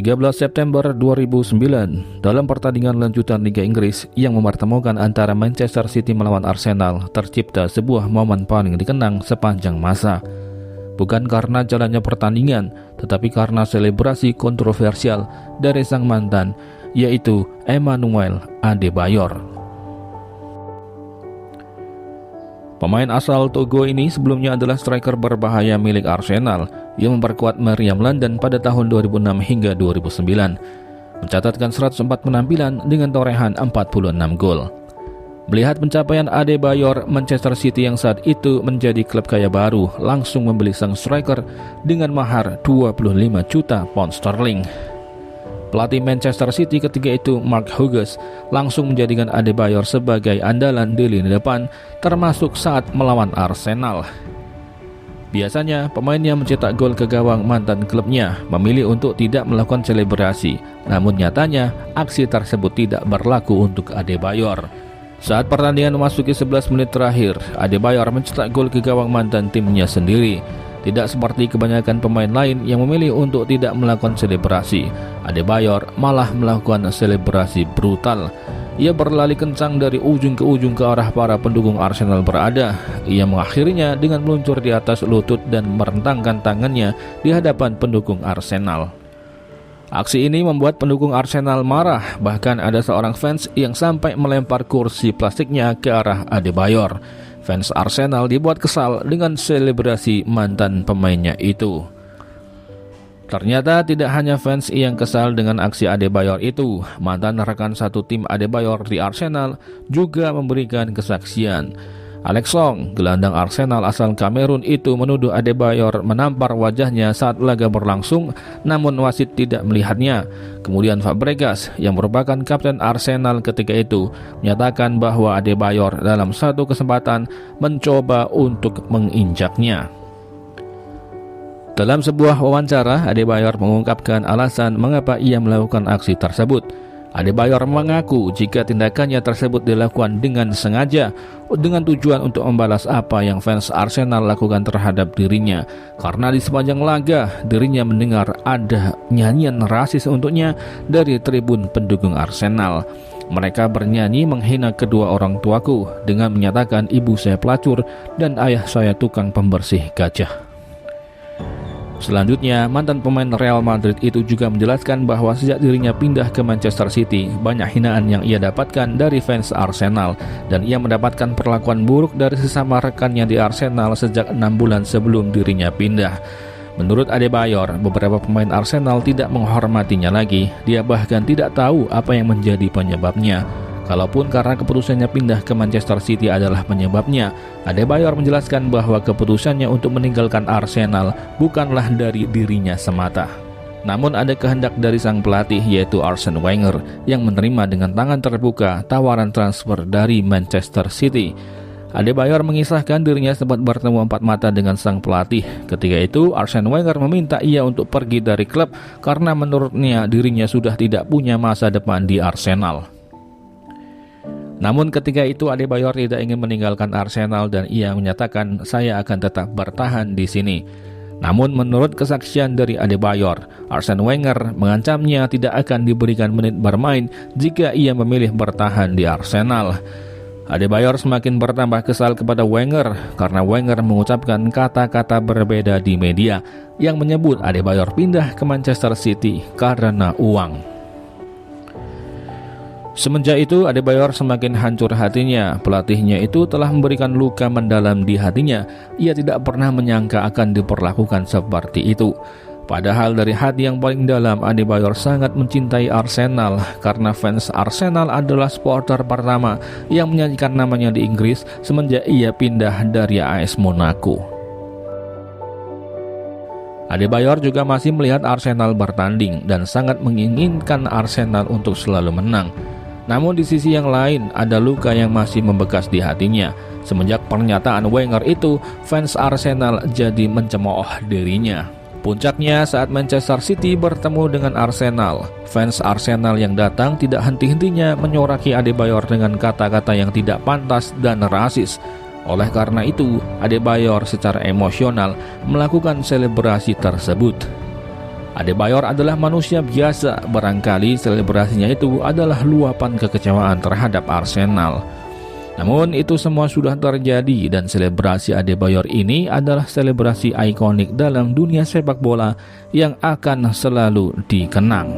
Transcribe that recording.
13 September 2009, dalam pertandingan lanjutan Liga Inggris yang mempertemukan antara Manchester City melawan Arsenal, tercipta sebuah momen paling dikenang sepanjang masa. Bukan karena jalannya pertandingan, tetapi karena selebrasi kontroversial dari sang mantan, yaitu Emmanuel Adebayor. Pemain asal Togo ini sebelumnya adalah striker berbahaya milik Arsenal yang memperkuat Meriam London pada tahun 2006 hingga 2009, mencatatkan 104 penampilan dengan torehan 46 gol. Melihat pencapaian Adebayor, Manchester City yang saat itu menjadi klub kaya baru langsung membeli sang striker dengan mahar 25 juta pound sterling. Pelatih Manchester City ketika itu, Mark Hughes, langsung menjadikan Adebayor sebagai andalan di lini depan, termasuk saat melawan Arsenal. Biasanya, pemain yang mencetak gol ke gawang mantan klubnya memilih untuk tidak melakukan selebrasi. Namun nyatanya, aksi tersebut tidak berlaku untuk Adebayor. Saat pertandingan memasuki 11 menit terakhir, Adebayor mencetak gol ke gawang mantan timnya sendiri. Tidak seperti kebanyakan pemain lain yang memilih untuk tidak melakukan selebrasi, Adebayor malah melakukan selebrasi brutal. Ia berlari kencang dari ujung ke ujung ke arah para pendukung Arsenal berada. Ia mengakhirinya dengan meluncur di atas lutut dan merentangkan tangannya di hadapan pendukung Arsenal. Aksi ini membuat pendukung Arsenal marah, bahkan ada seorang fans yang sampai melempar kursi plastiknya ke arah Adebayor. Fans Arsenal dibuat kesal dengan selebrasi mantan pemainnya itu. Ternyata tidak hanya fans yang kesal dengan aksi Adebayor itu, mantan rekan satu tim Adebayor di Arsenal juga memberikan kesaksian. Alex Song, gelandang Arsenal asal Kamerun itu menuduh Adebayor menampar wajahnya saat laga berlangsung, namun wasit tidak melihatnya. Kemudian Fabregas, yang merupakan kapten Arsenal ketika itu, menyatakan bahwa Adebayor dalam satu kesempatan mencoba untuk menginjaknya. Dalam sebuah wawancara, Adebayor mengungkapkan alasan mengapa ia melakukan aksi tersebut. Adebayor mengaku jika tindakannya tersebut dilakukan dengan sengaja, dengan tujuan untuk membalas apa yang fans Arsenal lakukan terhadap dirinya. Karena di sepanjang laga, dirinya mendengar ada nyanyian rasis untuknya dari tribun pendukung Arsenal. Mereka bernyanyi menghina kedua orang tuaku dengan menyatakan ibu saya pelacur dan ayah saya tukang pembersih gajah. Selanjutnya, mantan pemain Real Madrid itu juga menjelaskan bahwa sejak dirinya pindah ke Manchester City, banyak hinaan yang ia dapatkan dari fans Arsenal, dan ia mendapatkan perlakuan buruk dari sesama rekannya di Arsenal sejak 6 bulan sebelum dirinya pindah. Menurut Adebayor, beberapa pemain Arsenal tidak menghormatinya lagi. Dia bahkan tidak tahu apa yang menjadi penyebabnya. Kalaupun karena keputusannya pindah ke Manchester City adalah penyebabnya, Adebayor menjelaskan bahwa keputusannya untuk meninggalkan Arsenal bukanlah dari dirinya semata. Namun ada kehendak dari sang pelatih, yaitu Arsene Wenger, yang menerima dengan tangan terbuka tawaran transfer dari Manchester City. Adebayor mengisahkan dirinya sempat bertemu empat mata dengan sang pelatih. Ketika itu, Arsene Wenger meminta ia untuk pergi dari klub karena menurutnya dirinya sudah tidak punya masa depan di Arsenal. Namun ketika itu Adebayor tidak ingin meninggalkan Arsenal dan ia menyatakan saya akan tetap bertahan di sini. Namun menurut kesaksian dari Adebayor, Arsene Wenger mengancamnya tidak akan diberikan menit bermain jika ia memilih bertahan di Arsenal. Adebayor semakin bertambah kesal kepada Wenger karena Wenger mengucapkan kata-kata berbeda di media yang menyebut Adebayor pindah ke Manchester City karena uang. Semenjak itu Adebayor semakin hancur hatinya. Pelatihnya itu telah memberikan luka mendalam di hatinya. Ia tidak pernah menyangka akan diperlakukan seperti itu. Padahal dari hati yang paling dalam, Adebayor sangat mencintai Arsenal karena fans Arsenal adalah supporter pertama yang menyanyikan namanya di Inggris semenjak ia pindah dari AS Monaco. Adebayor juga masih melihat Arsenal bertanding dan sangat menginginkan Arsenal untuk selalu menang. Namun di sisi yang lain, ada luka yang masih membekas di hatinya. Semenjak pernyataan Wenger itu, fans Arsenal jadi mencemooh dirinya. Puncaknya saat Manchester City bertemu dengan Arsenal. Fans Arsenal yang datang tidak henti-hentinya menyoraki Adebayor dengan kata-kata yang tidak pantas dan rasis. Oleh karena itu, Adebayor secara emosional melakukan selebrasi tersebut. Adebayor adalah manusia biasa, barangkali selebrasinya itu adalah luapan kekecewaan terhadap Arsenal. Namun itu semua sudah terjadi dan selebrasi Adebayor ini adalah selebrasi ikonik dalam dunia sepak bola yang akan selalu dikenang.